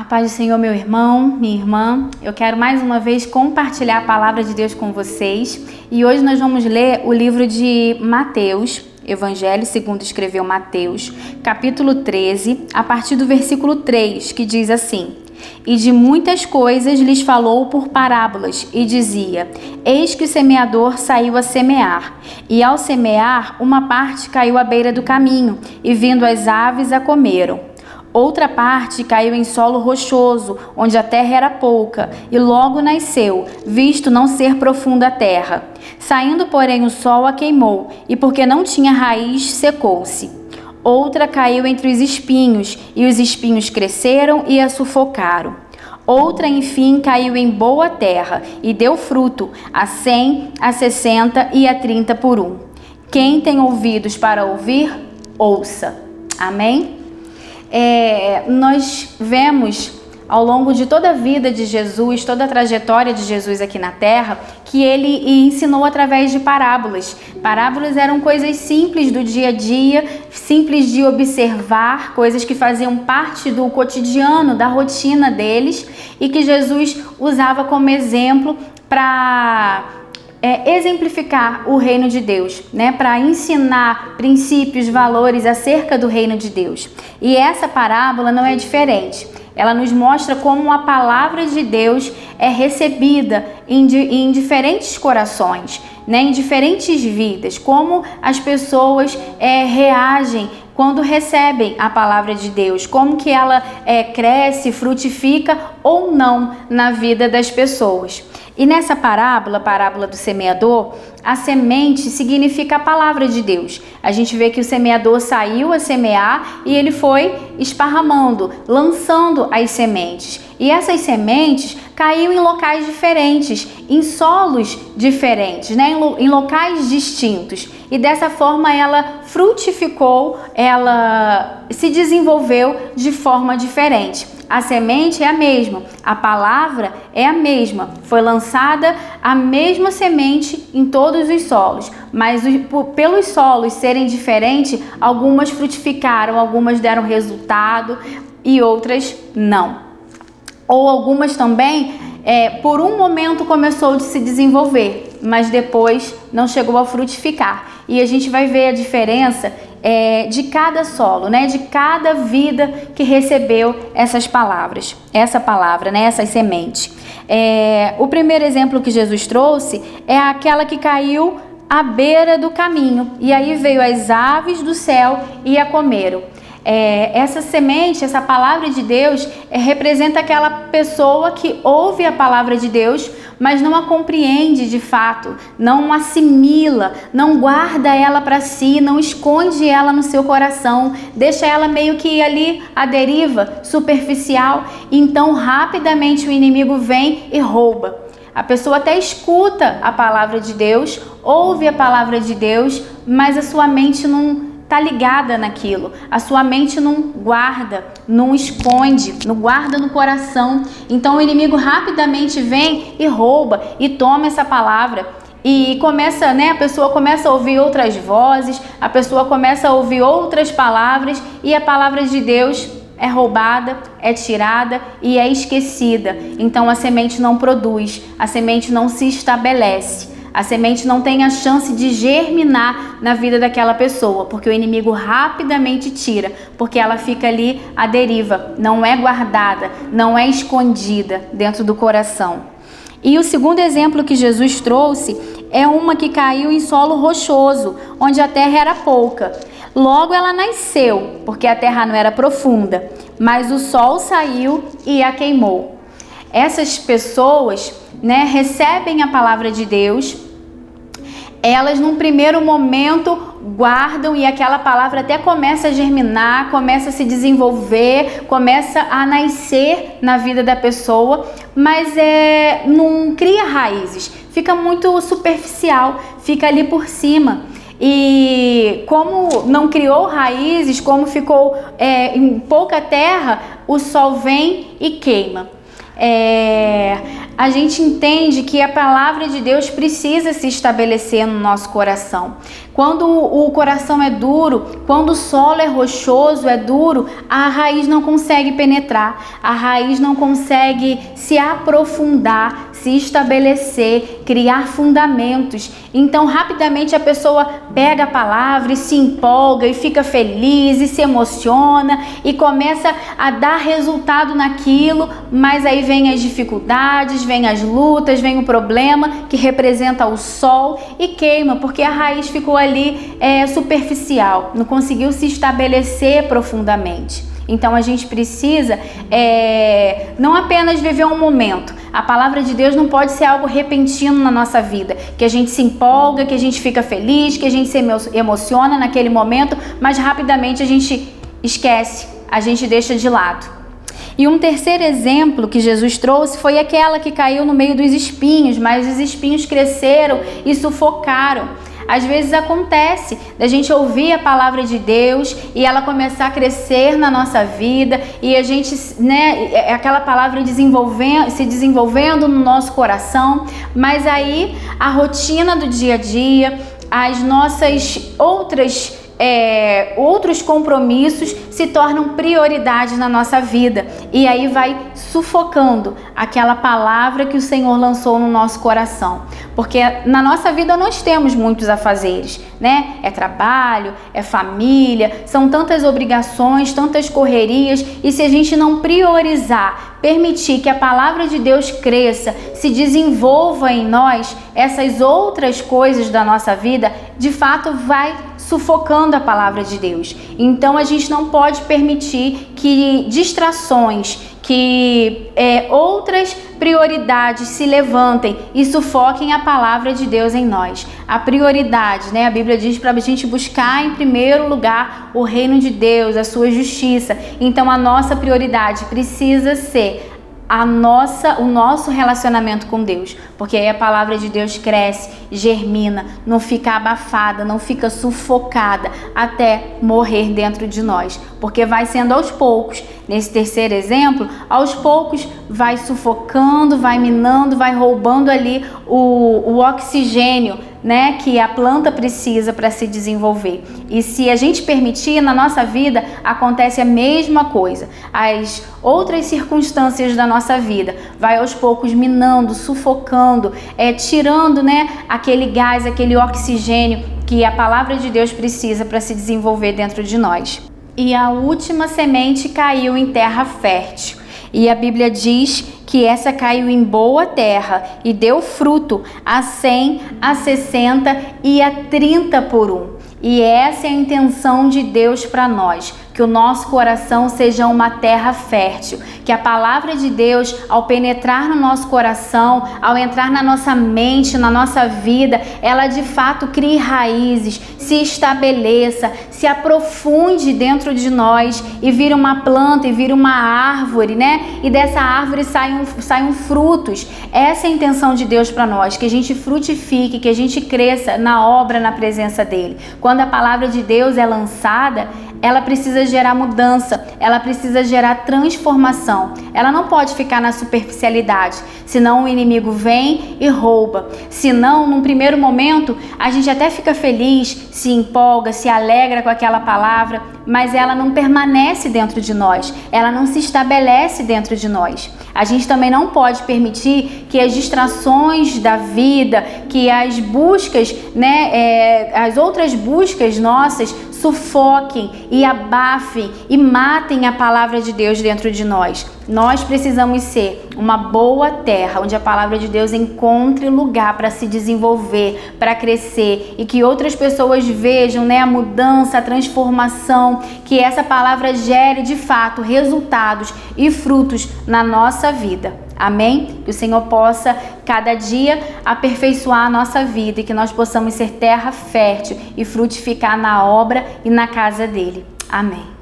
paz do Senhor, meu irmão, minha irmã. Eu quero mais uma vez compartilhar a palavra de Deus com vocês. E hoje nós vamos ler o livro de Mateus, Evangelho segundo escreveu Mateus, capítulo 13, a partir do versículo 3, que diz assim: E de muitas coisas lhes falou por parábolas, e dizia: Eis que o semeador saiu a semear. E ao semear, uma parte caiu à beira do caminho, e vindo as aves a comeram. Outra parte caiu em solo rochoso, onde a terra era pouca, e logo nasceu, visto não ser profunda a terra. Saindo, porém, o sol a queimou, e porque não tinha raiz, secou-se. Outra caiu entre os espinhos, e os espinhos cresceram e a sufocaram. Outra, enfim, caiu em boa terra, e deu fruto, a 100, a 60 e a 30 por um. Quem tem ouvidos para ouvir, ouça. Amém? Nós vemos ao longo de toda a vida de Jesus, toda a trajetória de Jesus aqui na Terra, que ele ensinou através de parábolas. Parábolas eram coisas simples do dia a dia, simples de observar, coisas que faziam parte do cotidiano, da rotina deles, e que Jesus usava como exemplo para exemplificar o reino de Deus, para ensinar princípios, valores acerca do reino de Deus. E essa parábola não é diferente. Ela nos mostra como a palavra de Deus é recebida em diferentes corações, em diferentes vidas, como as pessoas reagem quando recebem a palavra de Deus, como que ela cresce, frutifica ou não na vida das pessoas. E nessa parábola, a parábola do semeador, a semente significa a palavra de Deus. A gente vê que o semeador saiu a semear e ele foi esparramando, lançando as sementes. E essas sementes caíram em locais diferentes, em solos diferentes, em locais distintos. E dessa forma ela frutificou, ela se desenvolveu de forma diferente. A semente é a mesma, a palavra é a mesma, foi lançada a mesma semente em todos os solos, mas pelos solos serem diferentes, algumas frutificaram, algumas deram resultado e outras não. Ou algumas também, por um momento começou a se desenvolver, mas depois não chegou a frutificar. E a gente vai ver a diferença de cada solo, de cada vida que recebeu essas palavras, essas sementes. O primeiro exemplo que Jesus trouxe é aquela que caiu à beira do caminho, e aí veio as aves do céu e a comeram. Essa semente, essa palavra de Deus, representa aquela pessoa que ouve a palavra de Deus, mas não a compreende de fato, não assimila, não guarda ela para si, não esconde ela no seu coração, deixa ela meio que ali à deriva, superficial. Então rapidamente o inimigo vem e rouba. A pessoa até escuta a palavra de Deus, ouve a palavra de Deus, mas a sua mente não está ligada naquilo, a sua mente não guarda, não esconde, não guarda no coração. Então o inimigo rapidamente vem e rouba e toma essa palavra e começa, a pessoa começa a ouvir outras vozes, a pessoa começa a ouvir outras palavras e a palavra de Deus é roubada, é tirada e é esquecida. Então a semente não produz, a semente não se estabelece. A semente não tem a chance de germinar na vida daquela pessoa, porque o inimigo rapidamente tira, porque ela fica ali à deriva, não é guardada, não é escondida dentro do coração. E o segundo exemplo que Jesus trouxe é uma que caiu em solo rochoso, onde a terra era pouca. Logo ela nasceu, porque a terra não era profunda, mas o sol saiu e a queimou. Essas pessoas, recebem a palavra de Deus. Elas num primeiro momento guardam e aquela palavra até começa a germinar, começa a se desenvolver, começa a nascer na vida da pessoa, mas não cria raízes, fica muito superficial, fica ali por cima. E como não criou raízes, como ficou em pouca terra, o sol vem e queima. a gente entende que a palavra de Deus precisa se estabelecer no nosso coração. Quando o coração é duro, quando o solo é rochoso, é duro, a raiz não consegue penetrar, a raiz não consegue se aprofundar, se estabelecer, criar fundamentos. Então, rapidamente a pessoa pega a palavra e se empolga e fica feliz e se emociona e começa a dar resultado naquilo, mas aí vem as dificuldades, vem as lutas, vem o problema que representa o sol e queima, porque a raiz ficou ali superficial, não conseguiu se estabelecer profundamente. Então a gente precisa não apenas viver um momento. A palavra de Deus não pode ser algo repentino na nossa vida, que a gente se empolga, que a gente fica feliz, que a gente se emociona naquele momento, mas rapidamente a gente esquece, a gente deixa de lado. E um terceiro exemplo que Jesus trouxe foi aquela que caiu no meio dos espinhos, mas os espinhos cresceram e sufocaram. Às vezes acontece da gente ouvir a palavra de Deus e ela começar a crescer na nossa vida e a gente, aquela palavra se desenvolvendo no nosso coração, mas aí a rotina do dia a dia, as nossas outros compromissos se tornam prioridade na nossa vida e aí vai sufocando aquela palavra que o Senhor lançou no nosso coração, porque na nossa vida nós temos muitos afazeres, né? É trabalho, é família, são tantas obrigações, tantas correrias, e se a gente não priorizar, permitir que a palavra de Deus cresça, se desenvolva em nós, essas outras coisas da nossa vida, de fato vai sufocando a palavra de Deus. Então a gente não pode permitir que distrações, que outras prioridades se levantem e sufoquem a palavra de Deus em nós. A prioridade, né? A Bíblia diz para a gente buscar em primeiro lugar o reino de Deus, a sua justiça. Então a nossa prioridade precisa ser o nosso relacionamento com Deus, porque aí a palavra de Deus cresce, germina, não fica abafada, não fica sufocada até morrer dentro de nós, porque vai sendo aos poucos. Nesse terceiro exemplo, aos poucos vai sufocando, vai minando, vai roubando ali o oxigênio, né, que a planta precisa para se desenvolver. E se a gente permitir, na nossa vida acontece a mesma coisa. As outras circunstâncias da nossa vida vai aos poucos minando, sufocando, tirando, né, aquele gás, aquele oxigênio que a palavra de Deus precisa para se desenvolver dentro de nós. E a última semente caiu em terra fértil. E a Bíblia diz que essa caiu em boa terra e deu fruto a 100, a 60 e a 30 por um. E essa é a intenção de Deus para nós, que o nosso coração seja uma terra fértil, que a palavra de Deus, ao penetrar no nosso coração, ao entrar na nossa mente, na nossa vida, ela de fato crie raízes, se estabeleça, se aprofunde dentro de nós e vira uma planta e vira uma árvore, né? E dessa árvore saiam frutos. Essa é a intenção de Deus para nós, que a gente frutifique, que a gente cresça na obra, na presença dele. Quando a palavra de Deus é lançada, ela precisa gerar mudança, ela precisa gerar transformação. Ela não pode ficar na superficialidade, senão o inimigo vem e rouba. Senão, num primeiro momento, a gente até fica feliz, se empolga, se alegra com aquela palavra, mas ela não permanece dentro de nós, ela não se estabelece dentro de nós. A gente também não pode permitir que as distrações da vida, que as buscas, né, as outras buscas nossas sufoquem e abafem e matem a palavra de Deus dentro de nós. Nós precisamos ser uma boa terra, onde a palavra de Deus encontre lugar para se desenvolver, para crescer, e que outras pessoas vejam, né, a mudança, a transformação, que essa palavra gere de fato resultados e frutos na nossa vida. Amém? Que o Senhor possa cada dia aperfeiçoar a nossa vida e que nós possamos ser terra fértil e frutificar na obra e na casa dele. Amém.